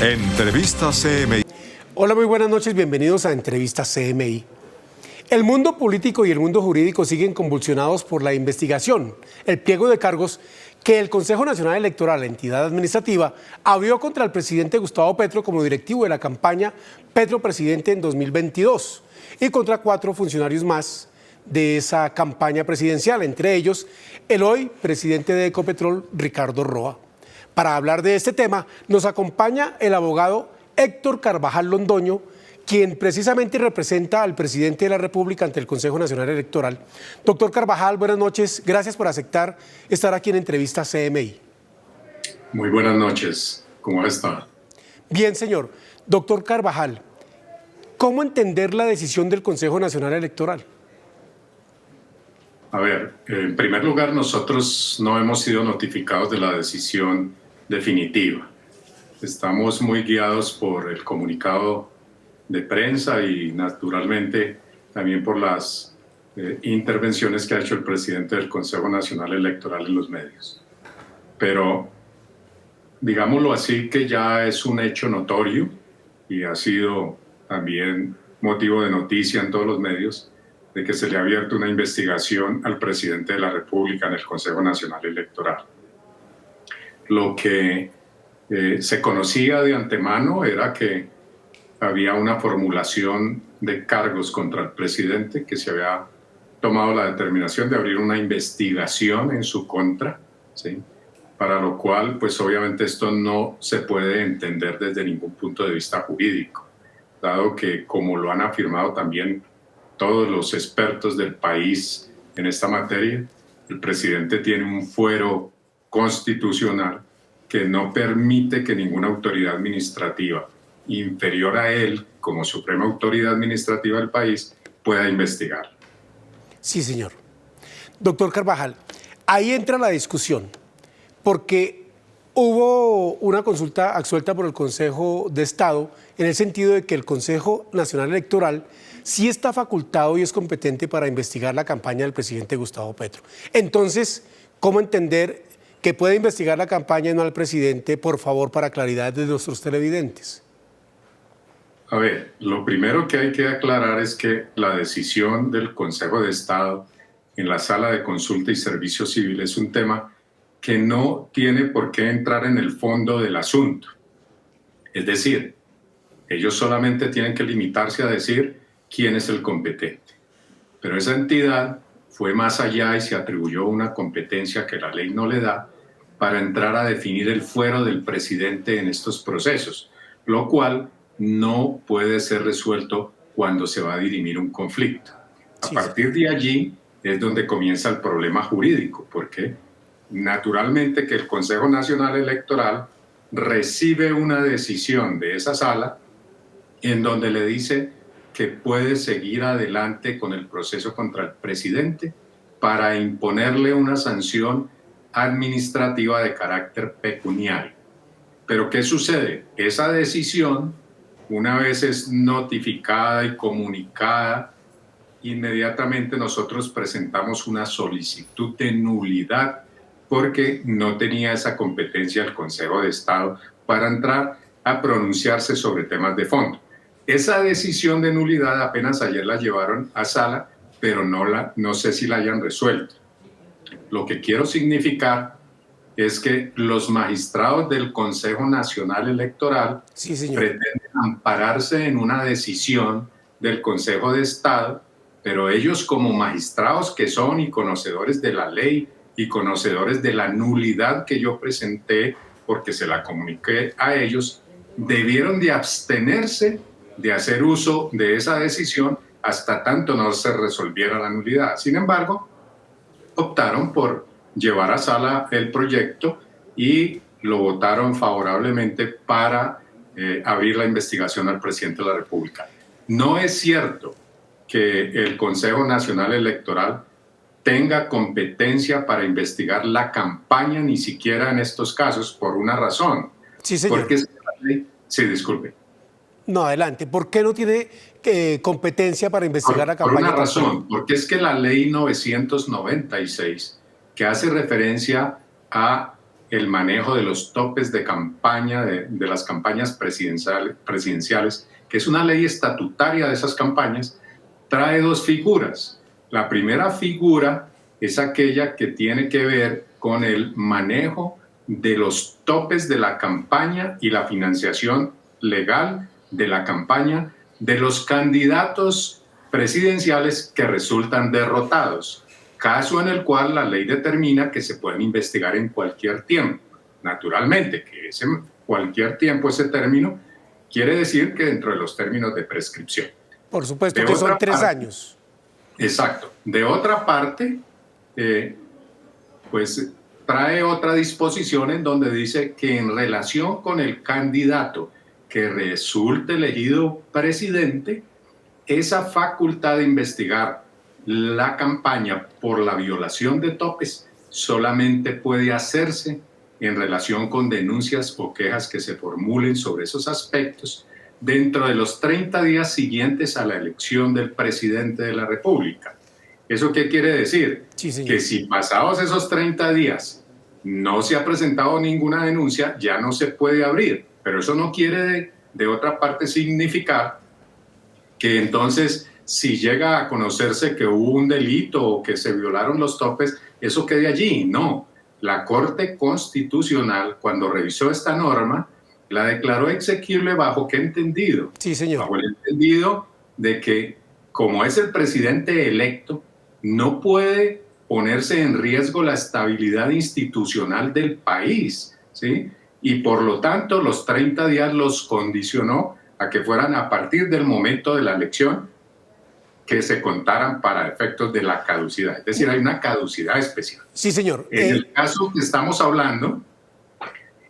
Entrevista CMI. Hola, muy buenas noches, bienvenidos a Entrevista CMI. El mundo político y el mundo jurídico siguen convulsionados por la investigación, el pliego de cargos que el Consejo Nacional Electoral, la entidad administrativa, abrió contra el presidente Gustavo Petro como directivo de la campaña Petro Presidente en 2022 y contra 4 funcionarios más de esa campaña presidencial, entre ellos el hoy presidente de Ecopetrol, Ricardo Roa. Para hablar de este tema nos acompaña el abogado Héctor Carvajal Londoño, quien precisamente representa al presidente de la República ante el Consejo Nacional Electoral. Doctor Carvajal, buenas noches. Gracias por aceptar estar aquí en Entrevista CMI. Muy buenas noches. ¿Cómo está? Bien, señor. Doctor Carvajal, ¿cómo entender la decisión del Consejo Nacional Electoral? A ver, en primer lugar, nosotros no hemos sido notificados de la decisión definitiva. Estamos muy guiados por el comunicado de prensa y naturalmente también por las intervenciones que ha hecho el presidente del Consejo Nacional Electoral en los medios. Pero digámoslo así, que ya es un hecho notorio y ha sido también motivo de noticia en todos los medios de que se le ha abierto una investigación al presidente de la República en el Consejo Nacional Electoral. Lo que se conocía de antemano era que había una formulación de cargos contra el presidente, que se había tomado la determinación de abrir una investigación en su contra, ¿sí? Para lo cual, pues obviamente esto no se puede entender desde ningún punto de vista jurídico, dado que, como lo han afirmado también todos los expertos del país en esta materia, el presidente tiene un fuero constitucional que no permite que ninguna autoridad administrativa inferior a él, como suprema autoridad administrativa del país, pueda investigar. Sí, señor. Doctor Carvajal, ahí entra la discusión, porque hubo una consulta absuelta por el Consejo de Estado en el sentido de que el Consejo Nacional Electoral sí está facultado y es competente para investigar la campaña del presidente Gustavo Petro. Entonces, ¿cómo entender que puede investigar la campaña y no al presidente, por favor, para claridad de nuestros televidentes? A ver, lo primero que hay que aclarar es que la decisión del Consejo de Estado en la Sala de Consulta y Servicio Civil es un tema que no tiene por qué entrar en el fondo del asunto. Es decir, ellos solamente tienen que limitarse a decir quién es el competente. Pero esa entidad fue más allá y se atribuyó una competencia que la ley no le da para entrar a definir el fuero del presidente en estos procesos, lo cual no puede ser resuelto cuando se va a dirimir un conflicto. A partir de allí es donde comienza el problema jurídico, porque naturalmente que el Consejo Nacional Electoral recibe una decisión de esa sala en donde le dice que puede seguir adelante con el proceso contra el presidente para imponerle una sanción administrativa de carácter pecuniario. Pero ¿qué sucede? Esa decisión, una vez es notificada y comunicada, inmediatamente nosotros presentamos una solicitud de nulidad porque no tenía esa competencia el Consejo de Estado para entrar a pronunciarse sobre temas de fondo. Esa decisión de nulidad apenas ayer la llevaron a sala, pero no sé si la hayan resuelto. Lo que quiero significar es que los magistrados del Consejo Nacional Electoral pretenden ampararse en una decisión del Consejo de Estado, pero ellos como magistrados que son y conocedores de la ley y conocedores de la nulidad que yo presenté porque se la comuniqué a ellos, debieron de abstenerse de hacer uso de esa decisión hasta tanto no se resolviera la nulidad. Sin embargo, optaron por llevar a sala el proyecto y lo votaron favorablemente para abrir la investigación al presidente de la República. No es cierto que el Consejo Nacional Electoral tenga competencia para investigar la campaña, ni siquiera en estos casos, por una razón. Sí, señor. Porque sí, disculpe. No, adelante. ¿Por qué no tiene competencia para investigar la campaña? Por una razón, porque es que la ley 996, que hace referencia a el manejo de los topes de campaña, de las campañas presidenciales, que es una ley estatutaria de esas campañas, trae dos figuras. La primera figura es aquella que tiene que ver con el manejo de los topes de la campaña y la financiación legal de la campaña de los candidatos presidenciales que resultan derrotados, caso en el cual la ley determina que se pueden investigar en cualquier tiempo. Naturalmente, que ese cualquier tiempo, ese término, quiere decir que dentro de los términos de prescripción. Por supuesto que son 3 años. Exacto. De otra parte, pues trae otra disposición en donde dice que en relación con el candidato que resulte elegido presidente, esa facultad de investigar la campaña por la violación de topes solamente puede hacerse en relación con denuncias o quejas que se formulen sobre esos aspectos dentro de los 30 días siguientes a la elección del presidente de la República. ¿Eso qué quiere decir? Sí, señor. Que si pasados esos 30 días no se ha presentado ninguna denuncia, ya no se puede abrir. Pero eso no quiere, de otra parte, significar que entonces, si llega a conocerse que hubo un delito o que se violaron los topes, eso quede allí. No. La Corte Constitucional, cuando revisó esta norma, la declaró exequible bajo qué entendido. Sí, señor. Bajo el entendido de que, como es el presidente electo, no puede ponerse en riesgo la estabilidad institucional del país, ¿sí? Y por lo tanto, los 30 días los condicionó a que fueran a partir del momento de la elección que se contaran para efectos de la caducidad. Es decir, hay una caducidad especial. Sí, señor. En el caso que estamos hablando,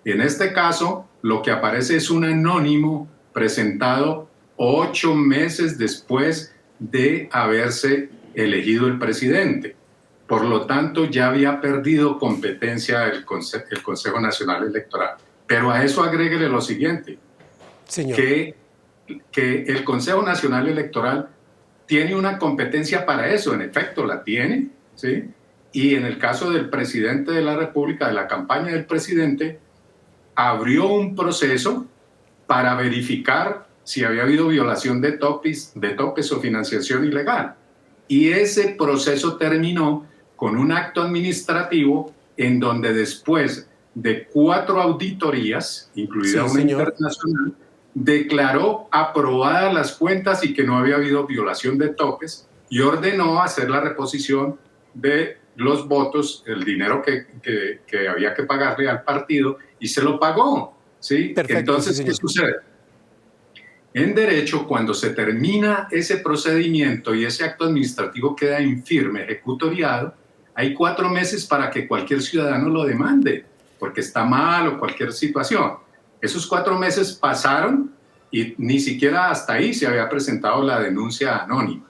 en este caso, lo que aparece es un anónimo presentado 8 meses después de haberse elegido el presidente. Por lo tanto, ya había perdido competencia el Consejo Nacional Electoral. Pero a eso agréguele lo siguiente, Señor. que el Consejo Nacional Electoral tiene una competencia para eso, en efecto la tiene, ¿sí? Y en el caso del presidente de la República, de la campaña del presidente, abrió un proceso para verificar si había habido violación de topes o financiación ilegal. Y ese proceso terminó con un acto administrativo en donde después de 4 auditorías, incluida una internacional, declaró aprobadas las cuentas y que no había habido violación de topes y ordenó hacer la reposición de los votos, el dinero que había que pagarle al partido, y se lo pagó, ¿sí? Perfecto, entonces, sí, ¿qué sucede? En derecho, cuando se termina ese procedimiento y ese acto administrativo queda infirme, ejecutoriado, hay 4 meses para que cualquier ciudadano lo demande, porque está mal o cualquier situación. Esos 4 meses pasaron y ni siquiera hasta ahí se había presentado la denuncia anónima.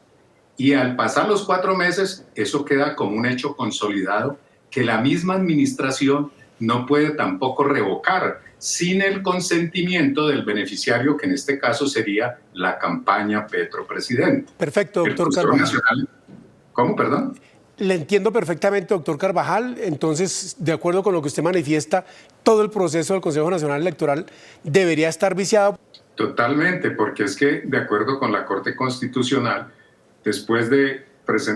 Y al pasar los 4 meses, eso queda como un hecho consolidado que la misma administración no puede tampoco revocar sin el consentimiento del beneficiario, que en este caso sería la campaña Petro Presidente. Perfecto, doctor Carvajal. ¿Cómo, perdón? Le entiendo perfectamente, doctor Carvajal. Entonces, de acuerdo con lo que usted manifiesta, todo el proceso del Consejo Nacional Electoral debería estar viciado. Totalmente, porque es que, de acuerdo con la Corte Constitucional, después de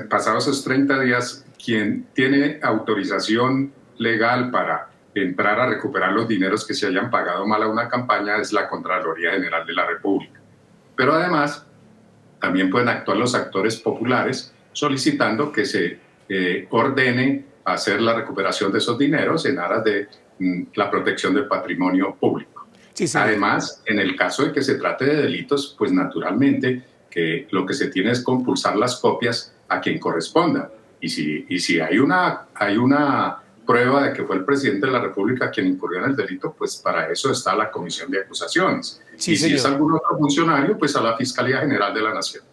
pasados esos 30 días, quien tiene autorización legal para entrar a recuperar los dineros que se hayan pagado mal a una campaña es la Contraloría General de la República. Pero además, también pueden actuar los actores populares solicitando que se ordene hacer la recuperación de esos dineros en aras de la protección del patrimonio público. Sí, sí. Además, en el caso de que se trate de delitos, pues naturalmente que lo que se tiene es compulsar las copias a quien corresponda. Y si hay una prueba de que fue el presidente de la República quien incurrió en el delito, pues para eso está la Comisión de Acusaciones. Sí, y señor. Si es algún otro funcionario, pues a la Fiscalía General de la Nación.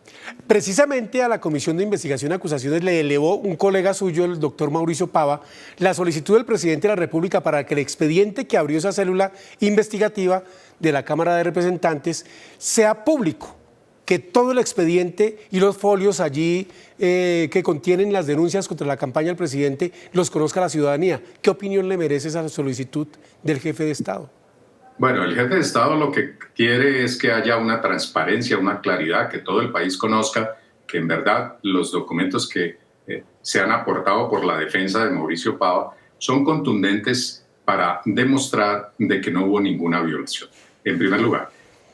Precisamente a la Comisión de Investigación y Acusaciones le elevó un colega suyo, el doctor Mauricio Pava, la solicitud del presidente de la República para que el expediente que abrió esa célula investigativa de la Cámara de Representantes sea público. que todo el expediente y los folios allí que contienen las denuncias contra la campaña del presidente los conozca la ciudadanía. ¿Qué opinión le merece esa solicitud del jefe de Estado? Bueno, el jefe de Estado lo que quiere es que haya una transparencia, una claridad, que todo el país conozca que en verdad los documentos que se han aportado por la defensa de Mauricio Pava son contundentes para demostrar de que no hubo ninguna violación, en primer lugar.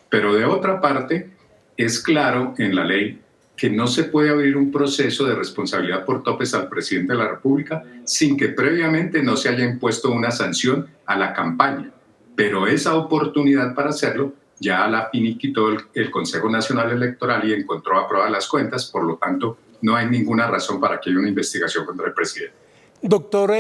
Pero de otra parte, es claro en la ley que no se puede abrir un proceso de responsabilidad por topes al presidente de la República sin que previamente no se haya impuesto una sanción a la campaña. Pero esa oportunidad para hacerlo ya la finiquitó el Consejo Nacional Electoral y encontró aprobadas las cuentas, por lo tanto no hay ninguna razón para que haya una investigación contra el presidente. Doctor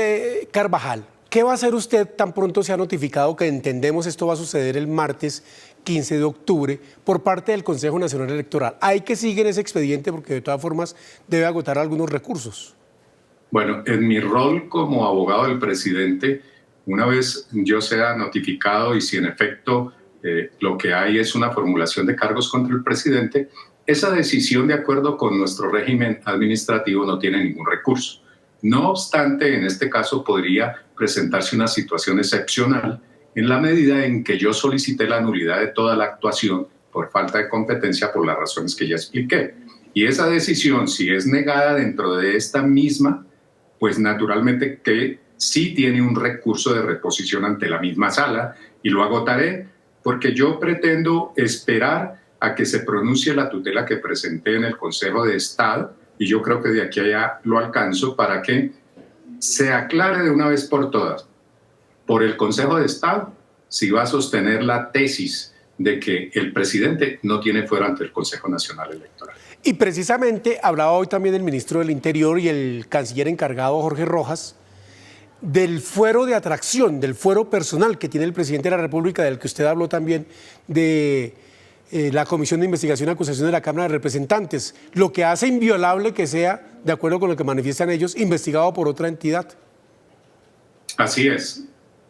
Carvajal, ¿qué va a hacer usted tan pronto se ha notificado que entendemos esto va a suceder el martes 15 de octubre por parte del Consejo Nacional Electoral? Hay que seguir ese expediente porque de todas formas debe agotar algunos recursos. Bueno, en mi rol como abogado del presidente, una vez yo sea notificado y si en efecto lo que hay es una formulación de cargos contra el presidente, esa decisión de acuerdo con nuestro régimen administrativo no tiene ningún recurso. No obstante, en este caso podría presentarse una situación excepcional en la medida en que yo solicité la nulidad de toda la actuación por falta de competencia por las razones que ya expliqué. Y esa decisión, si es negada dentro de esta misma, pues naturalmente que sí tiene un recurso de reposición ante la misma sala y lo agotaré porque yo pretendo esperar a que se pronuncie la tutela que presenté en el Consejo de Estado y yo creo que de aquí a allá lo alcanzo para que se aclare de una vez por todas por el Consejo de Estado si va a sostener la tesis de que el presidente no tiene fuero ante el Consejo Nacional Electoral. Y precisamente hablaba hoy también el ministro del Interior y el canciller encargado Jorge Rojas del fuero de atracción, del fuero personal que tiene el presidente de la República, del que usted habló también, de la Comisión de Investigación y Acusación de la Cámara de Representantes, lo que hace inviolable que sea, de acuerdo con lo que manifiestan ellos, investigado por otra entidad. Así es.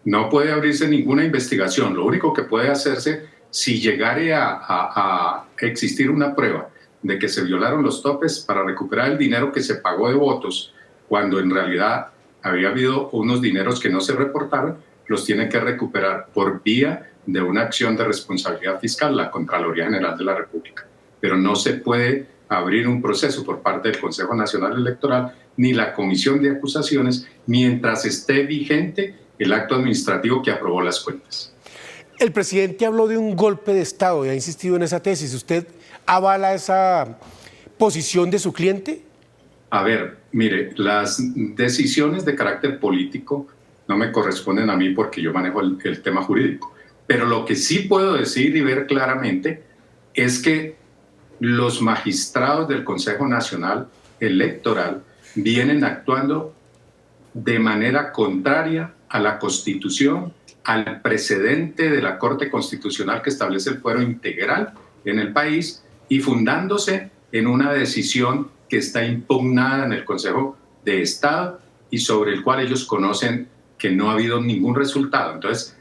No puede abrirse ninguna investigación. Lo único que puede hacerse, si llegare a existir una prueba de que se violaron los topes para recuperar el dinero que se pagó de votos, cuando en realidad había habido unos dineros que no se reportaron, los tiene que recuperar por vía de una acción de responsabilidad fiscal, la Contraloría General de la República. Pero no se puede abrir un proceso por parte del Consejo Nacional Electoral ni la Comisión de Acusaciones mientras esté vigente el acto administrativo que aprobó las cuentas. El presidente habló de un golpe de Estado y ha insistido en esa tesis. ¿Usted avala esa posición de su cliente? A ver, mire, las decisiones de carácter político no me corresponden a mí porque yo manejo el tema jurídico. Pero lo que sí puedo decir y ver claramente es que los magistrados del Consejo Nacional Electoral vienen actuando de manera contraria a la Constitución, al precedente de la Corte Constitucional que establece el fuero integral en el país y fundándose en una decisión que está impugnada en el Consejo de Estado y sobre el cual ellos conocen que no ha habido ningún resultado. Entonces,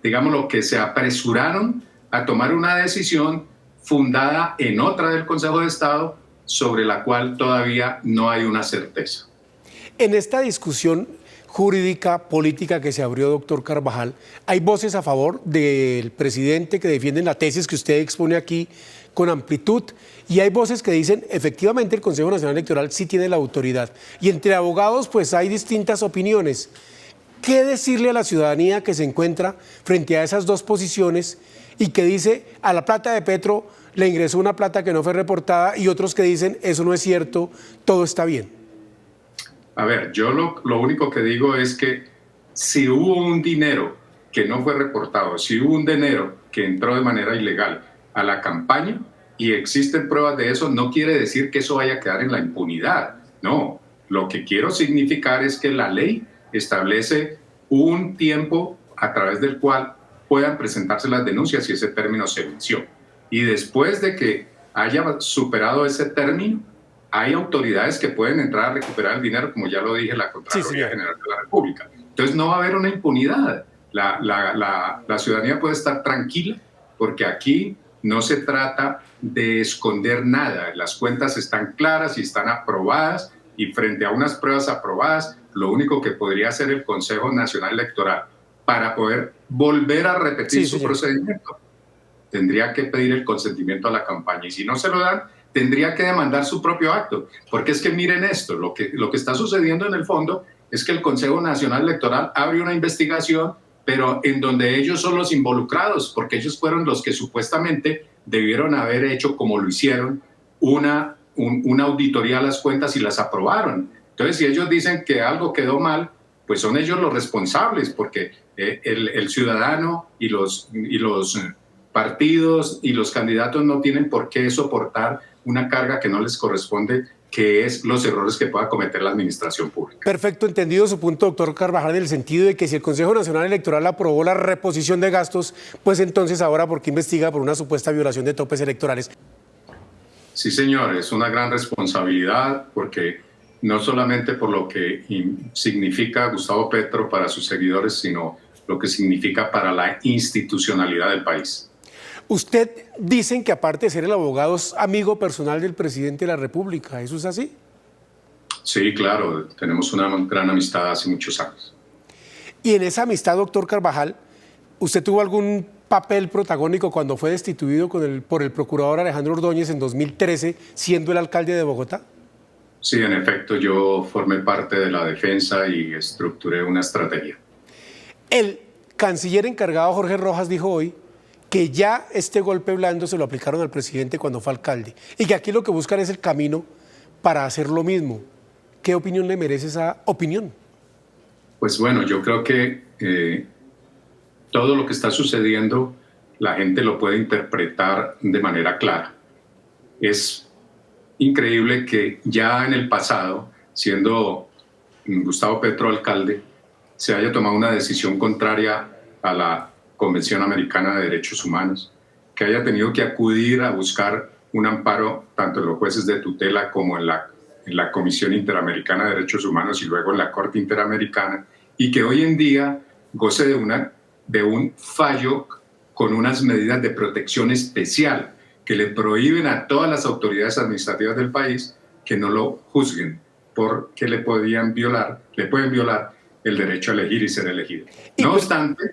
digamos lo que se apresuraron a tomar una decisión fundada en otra del Consejo de Estado sobre la cual todavía no hay una certeza. En esta discusión jurídica, política que se abrió, doctor Carvajal, hay voces a favor del presidente que defienden la tesis que usted expone aquí con amplitud y hay voces que dicen efectivamente el Consejo Nacional Electoral sí tiene la autoridad y entre abogados pues hay distintas opiniones. ¿Qué decirle a la ciudadanía que se encuentra frente a esas dos posiciones y que dice a la plata de Petro le ingresó una plata que no fue reportada y otros que dicen eso no es cierto, todo está bien? A ver, yo lo único que digo es que si hubo un dinero que no fue reportado, si hubo un dinero que entró de manera ilegal a la campaña y existen pruebas de eso, no quiere decir que eso vaya a quedar en la impunidad. No, lo que quiero significar es que la ley establece un tiempo a través del cual puedan presentarse las denuncias y ese término se venció. Y después de que haya superado ese término, hay autoridades que pueden entrar a recuperar el dinero, como ya lo dije, la Contraloría General de la República. Entonces no va a haber una impunidad. La ciudadanía puede estar tranquila porque aquí no se trata de esconder nada. Las cuentas están claras y están aprobadas, y frente a unas pruebas aprobadas, lo único que podría hacer el Consejo Nacional Electoral para poder volver a repetir su procedimiento, tendría que pedir el consentimiento a la campaña. Y si no se lo dan, tendría que demandar su propio acto. Porque es que miren esto, lo que está sucediendo en el fondo es que el Consejo Nacional Electoral abre una investigación, pero en donde ellos son los involucrados, porque ellos fueron los que supuestamente debieron haber hecho, como lo hicieron, una auditoría a las cuentas y las aprobaron. Entonces, si ellos dicen que algo quedó mal, pues son ellos los responsables, porque el ciudadano y los partidos y los candidatos no tienen por qué soportar una carga que no les corresponde, que es los errores que pueda cometer la administración pública. Perfecto, entendido su punto, doctor Carvajal, en el sentido de que si el Consejo Nacional Electoral aprobó la reposición de gastos, pues entonces ahora, ¿por qué investiga por una supuesta violación de topes electorales? Sí, señor, es una gran responsabilidad, porque no solamente por lo que significa Gustavo Petro para sus seguidores, sino lo que significa para la institucionalidad del país. Usted dicen que aparte de ser el abogado es amigo personal del presidente de la República, ¿eso es así? Sí, claro, tenemos una gran amistad hace muchos años. Y en esa amistad, doctor Carvajal, ¿usted tuvo algún papel protagónico cuando fue destituido por el procurador Alejandro Ordóñez en 2013, siendo el alcalde de Bogotá? Sí, en efecto, yo formé parte de la defensa y estructuré una estrategia. El canciller encargado Jorge Rojas dijo hoy que ya este golpe blando se lo aplicaron al presidente cuando fue alcalde y que aquí lo que buscan es el camino para hacer lo mismo. ¿Qué opinión le merece esa opinión? Pues bueno, yo creo que todo lo que está sucediendo la gente lo puede interpretar de manera clara. Es increíble que ya en el pasado, siendo Gustavo Petro alcalde, se haya tomado una decisión contraria a la Convención Americana de Derechos Humanos, que haya tenido que acudir a buscar un amparo tanto en los jueces de tutela como en la Comisión Interamericana de Derechos Humanos y luego en la Corte Interamericana, y que hoy en día goce de un fallo con unas medidas de protección especial que le prohíben a todas las autoridades administrativas del país que no lo juzguen, porque le pueden violar el derecho a elegir y ser elegido. No obstante,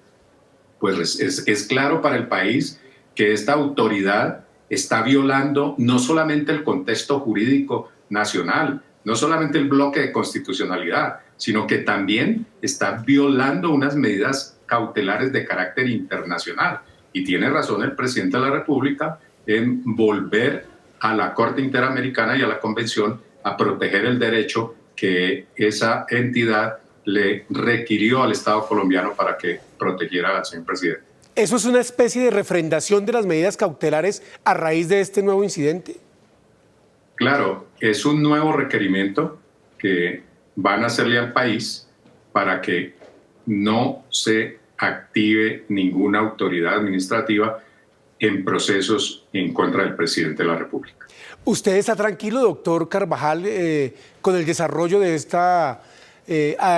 pues es claro para el país que esta autoridad está violando no solamente el contexto jurídico nacional, no solamente el bloque de constitucionalidad, sino que también está violando unas medidas cautelares de carácter internacional. Y tiene razón el presidente de la República en volver a la Corte Interamericana y a la Convención a proteger el derecho que esa entidad le requirió al Estado colombiano para que protegiera al señor presidente. ¿Eso es una especie de refrendación de las medidas cautelares a raíz de este nuevo incidente? Claro, es un nuevo requerimiento que van a hacerle al país para que no se active ninguna autoridad administrativa en procesos en contra del presidente de la República. ¿Usted está tranquilo, doctor Carvajal, con el desarrollo de esta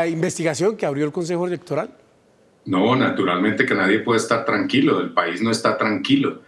investigación que abrió el Consejo Electoral? No, naturalmente que nadie puede estar tranquilo, el país no está tranquilo.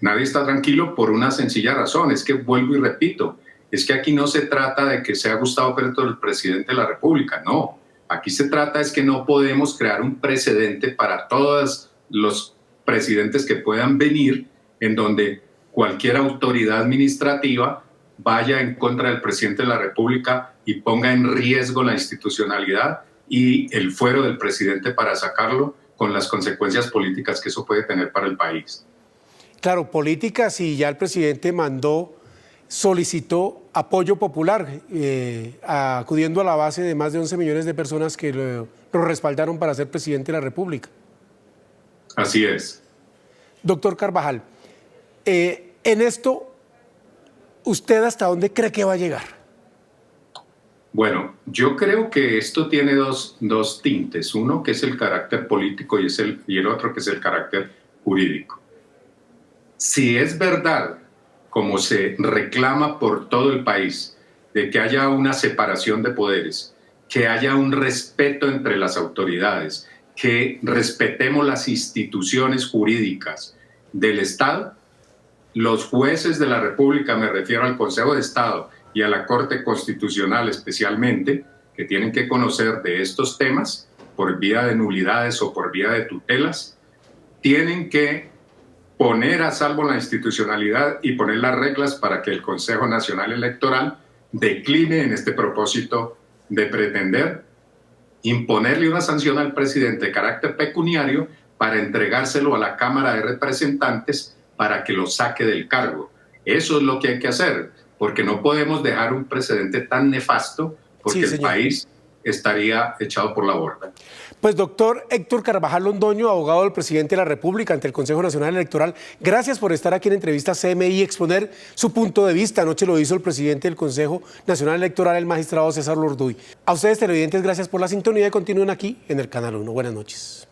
Nadie está tranquilo por una sencilla razón, es que vuelvo y repito, es que aquí no se trata de que sea Gustavo Petro el presidente de la República, no. Aquí se trata es que no podemos crear un precedente para todos los presidentes que puedan venir en donde cualquier autoridad administrativa vaya en contra del presidente de la República y ponga en riesgo la institucionalidad y el fuero del presidente para sacarlo, con las consecuencias políticas que eso puede tener para el país. Claro, políticas, y ya el presidente solicitó apoyo popular, acudiendo a la base de más de 11 millones de personas que lo respaldaron para ser presidente de la República. Así es. Doctor Carvajal, en esto, ¿usted hasta dónde cree que va a llegar? Bueno, yo creo que esto tiene dos tintes. Uno que es el carácter político y el otro que es el carácter jurídico. Si es verdad, como se reclama por todo el país, de que haya una separación de poderes, que haya un respeto entre las autoridades, que respetemos las instituciones jurídicas del Estado, los jueces de la República, me refiero al Consejo de Estado y a la Corte Constitucional especialmente, que tienen que conocer de estos temas por vía de nulidades o por vía de tutelas, tienen que poner a salvo la institucionalidad y poner las reglas para que el Consejo Nacional Electoral decline en este propósito de pretender imponerle una sanción al presidente de carácter pecuniario para entregárselo a la Cámara de Representantes para que lo saque del cargo. Eso es lo que hay que hacer, porque no podemos dejar un precedente tan nefasto, porque el país estaría echado por la borda. Pues doctor Héctor Carvajal Londoño, abogado del presidente de la República ante el Consejo Nacional Electoral, gracias por estar aquí en Entrevista CMI y exponer su punto de vista. Anoche lo hizo el presidente del Consejo Nacional Electoral, el magistrado César Lorduy. A ustedes televidentes, gracias por la sintonía y continúen aquí en el Canal 1. Buenas noches.